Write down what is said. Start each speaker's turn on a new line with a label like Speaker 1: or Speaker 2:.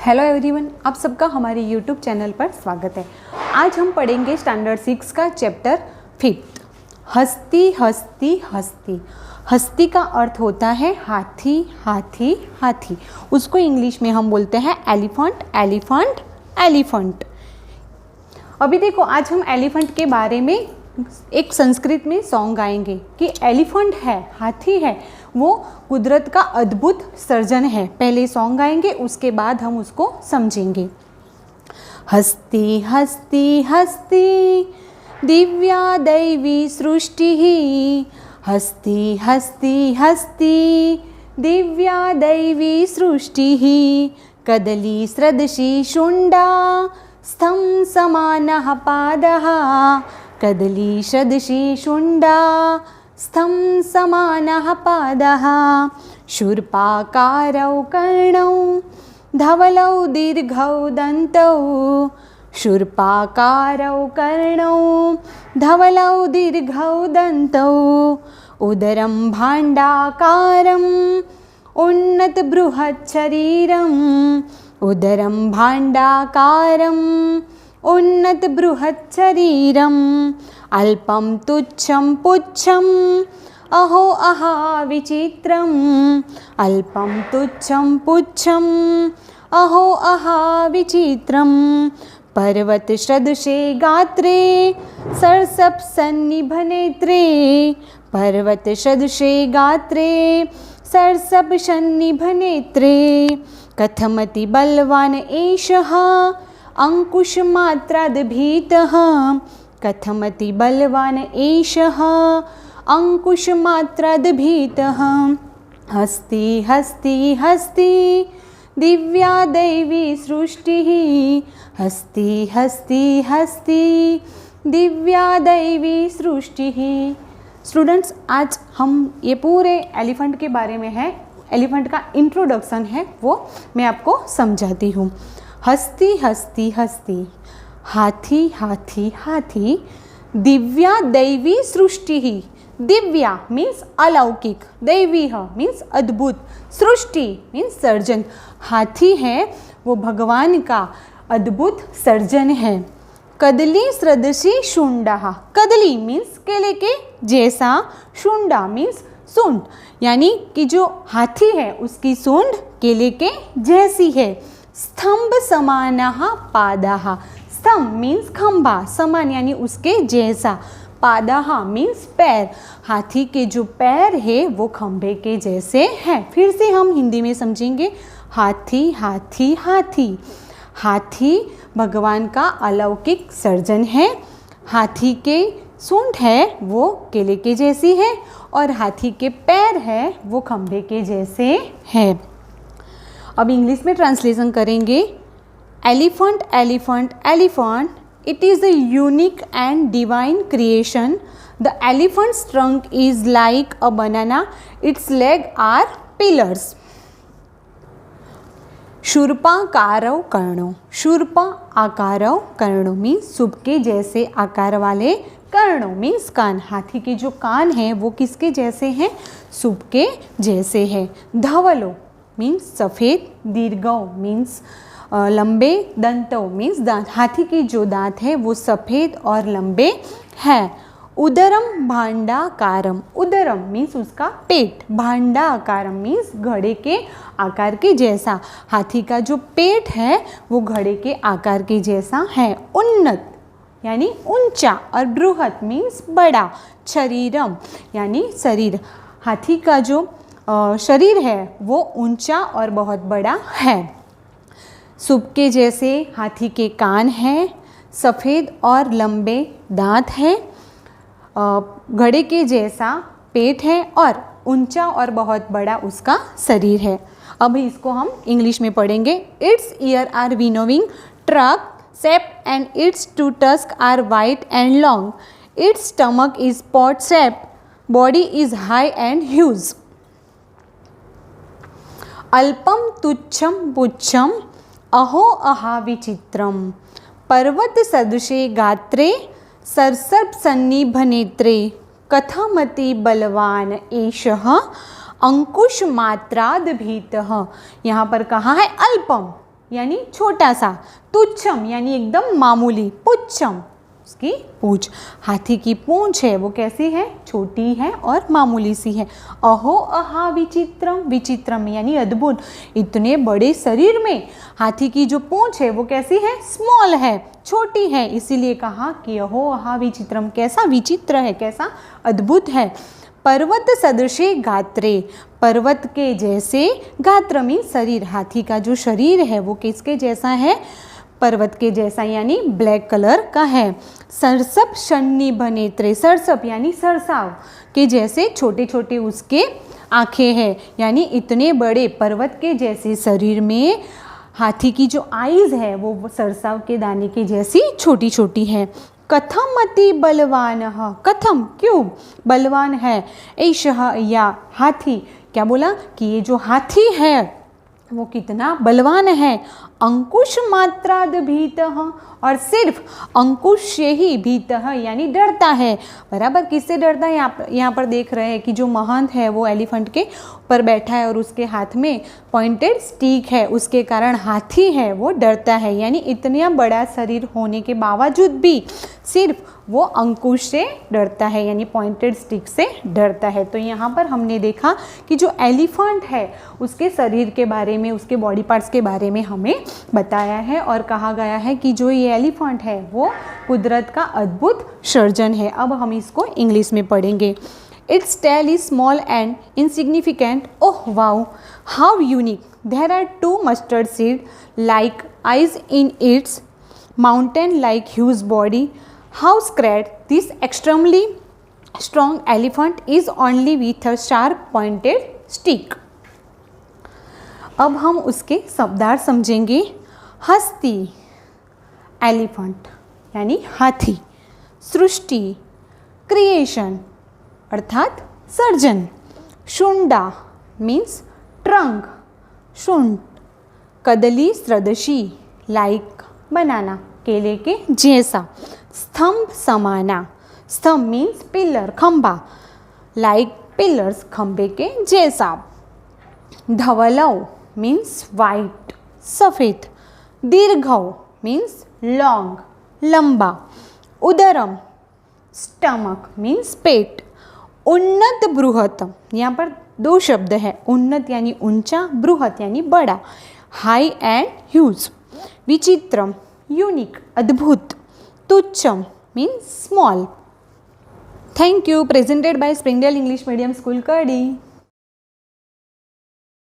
Speaker 1: Hello everyone, आप सबका हमारे यूट्यूब चैनल पर स्वागत है। आज हम पढ़ेंगे स्टैंडर्ड 6 का चैप्टर 5 हस्ती हस्ती हस्ती। हस्ती का अर्थ होता है हाथी हाथी हाथी। उसको इंग्लिश में हम बोलते हैं एलिफेंट एलिफेंट एलिफेंट। अभी देखो, आज हम एलिफेंट के बारे में एक संस्कृत में सॉन्ग गाएंगे कि एलिफेंट है, हाथी है, वो कुदरत का अद्भुत सर्जन है। पहले सॉन्ग गाएंगे, उसके बाद हम उसको समझेंगे। हस्ती हस्ती हस्ती दिव्या दैवी सृष्टि, हस्ती हस्ती हस्ती दिव्या दैवी सृष्टि, कदली सदृशी शुंडा स्थं समानः पादः, कदली सदृशी शुंडा स्थं समानः पादः, शूर्पाकारौ कर्णौ धवलौ दीर्घौ दन्तौ, शूर्पाकारौ कर्णौ धवलौ दीर्घौ दन्तौ, उदरं भाण्डाकारम् उन्नत बृहत् शरीरम्, उदरं भाण्डाकारम् उन्नत बृहत् शरीरम्, अल्पं तुच्छं पुच्छम् अहो अहा विचित्रम्, अल्पं तुच्छं पुच्छम् अहो अहा विचित्रम्, पर्वतसदृशे गात्रे सरसप्सन्निभनेत्रे, पर्वतसदृशे गात्रे सरसप्सन्निभनेत्रे, कथमति बलवान् एषः अंकुशमात्राद्भीतः, कथमति बलवान् एषः अंकुशमात्राद्भीतः, हस्ती हस्ती हस्ती दिव्या दैवी सृष्टिः, हस्ती हस्ती हस्ती दिव्या दैवी सृष्टिः। स्टूडेंट्स, आज हम ये पूरे एलिफेंट के बारे में है, एलिफेंट का इंट्रोडक्शन है, वो मैं आपको समझाती हूँ। हस्ती हस्ती हस्ती, हाथी हाथी हाथी, दिव्या दैवी सृष्टि ही। दिव्या मीन्स अलौकिक, दैवी मीन्स अद्भुत, सृष्टि मीन्स सर्जन। हाथी है वो भगवान का अद्भुत सर्जन है। कदली सदृशी शुंडा, कदली मीन्स केले के जैसा, शुंडा मीन्स सूंड, यानी कि जो हाथी है उसकी सूंड केले के जैसी है। स्तंभ समानः पादः, स्तंभ मीन्स खंभा, समान यानी उसके जैसा, पादः मीन्स पैर, हाथी के जो पैर है वो खंभे के जैसे हैं। फिर से हम हिंदी में समझेंगे। हाथी हाथी हाथी, हाथी भगवान का अलौकिक सर्जन है। हाथी के सूंड है वो केले के जैसी है और हाथी के पैर है वो खंभे के जैसे है। अब इंग्लिश में ट्रांसलेशन करेंगे। Elephant elephant elephant, it is a unique and divine creation. The elephant's trunk is like a banana, its legs are pillars. शूर्पाकारौ कर्णौ, शूर्प आकारौ कर्णौ मीन्स सूप के जैसे आकार वाले, कर्णौ मीन्स कान, हाथी के जो कान हैं वो किसके जैसे हैं? सूप के जैसे हैं। धवलो मीन्स सफ़ेद, दीर्घौ मीन्स लंबे, दंतों मीन्स दांत, हाथी के जो दांत है वो सफ़ेद और लंबे हैं। उदरम भांडाकारम, उदरम मीन्स उसका पेट, भांडाकारम मीन्स घड़े के आकार के जैसा, हाथी का जो पेट है वो घड़े के आकार के जैसा है। उन्नत यानी ऊंचा और बृहत मीन्स बड़ा, शरीरम यानी शरीर, हाथी का जो शरीर है वो ऊंचा और बहुत बड़ा है। सूप के जैसे हाथी के कान हैं, सफ़ेद और लंबे दांत हैं, घड़े के जैसा पेट है और ऊंचा और बहुत बड़ा उसका शरीर है। अब इसको हम इंग्लिश में पढ़ेंगे। Its ear are winnowing truck shape and its two tusk are white and long, its stomach is pot shape, body is high and huge, अल्पम तुच्छम पुच्छम अहो अहा विचित्रम, पर्वत सदृशे गात्रे सरसप्सन्निभनेत्रे, कथमति बलवान एषः अंकुश मात्राद्भीतः। यहाँ पर कहा है अल्पम, यानी छोटा सा, तुच्छम यानी एकदम मामूली, पुच्छम उसकी पूंछ। हाथी की पूंछ है वो कैसी है, छोटी है और मामूली सी है। अहो अहा विचित्रम, विचित्रम यानी अद्भुत, इतने बड़े शरीर में हाथी की जो पूंछ है वो कैसी है, स्मॉल है, छोटी है, इसीलिए कहा कि अहो अहा विचित्रम, कैसा विचित्र है, कैसा अद्भुत है। पर्वत सदृशे गात्रे, पर्वत के जैसे, गात्र मीन शरीर, हाथी का जो शरीर है वो किसके जैसा है, पर्वत के जैसा यानी ब्लैक कलर का है। सरसप शन्निभ नेत्रे, सरसप यानी सरसाव के जैसे छोटे छोटे उसके आंखें हैं, यानी इतने बड़े पर्वत के जैसे शरीर में हाथी की जो आईज है वो सरसाव के दाने के जैसी छोटी छोटी है। कथम अति बलवान, कथम क्यों, बलवान है, ऐशः या हाथी, क्या बोला कि ये जो हाथी है वो कितना बलवान है। अंकुश मात्राद भीतः, और सिर्फ अंकुश से ही भीतः यानी डरता है, बराबर किससे डरता है, यहाँ पर देख रहे हैं कि जो महंत है वो एलिफेंट के ऊपर बैठा है और उसके हाथ में पॉइंटेड स्टिक है, उसके कारण हाथी है वो डरता है, यानी इतना बड़ा शरीर होने के बावजूद भी सिर्फ वो अंकुश से डरता है, यानी पॉइंटेड स्टिक से डरता है। तो यहाँ पर हमने देखा कि जो एलिफेंट है उसके शरीर के बारे में, उसके बॉडी पार्ट्स के बारे में हमें बताया है और कहा गया है कि जो ये एलिफेंट है वो कुदरत का अद्भुत सर्जन है। अब हम इसको इंग्लिश में पढ़ेंगे। Its tail is small and insignificant, oh wow how unique, there are 2 mustard seed like eyes in its mountain like huge body, how scared this extremely strong elephant is only with a sharp pointed stick। अब हम उसके शब्दार्थ समझेंगे। हस्ती elephant यानी हाथी, सृष्टि creation अर्थात surgeon, शुंडा means trunk, शुंड, कदली सदृशी like बनाना, केले के जैसा, स्तंभ समाना, स्तंभ मीन्स पिलर खंबा, लाइक पिलर्स खंबे के जैसा, धवलव मीन्स वाइट सफ़ेद, दीर्घव मीन्स लॉन्ग लंबा, उदरम स्टमक मीन्स पेट, उन्नत बृहत, यहाँ पर 2 शब्द है, उन्नत यानी ऊंचा, बृहत यानी बड़ा, हाई एंड ह्यूज, विचित्रम यूनिक अद्भुत, तुच्छम means small. Thank you. Presented by Springdale English medium school, कड़ी।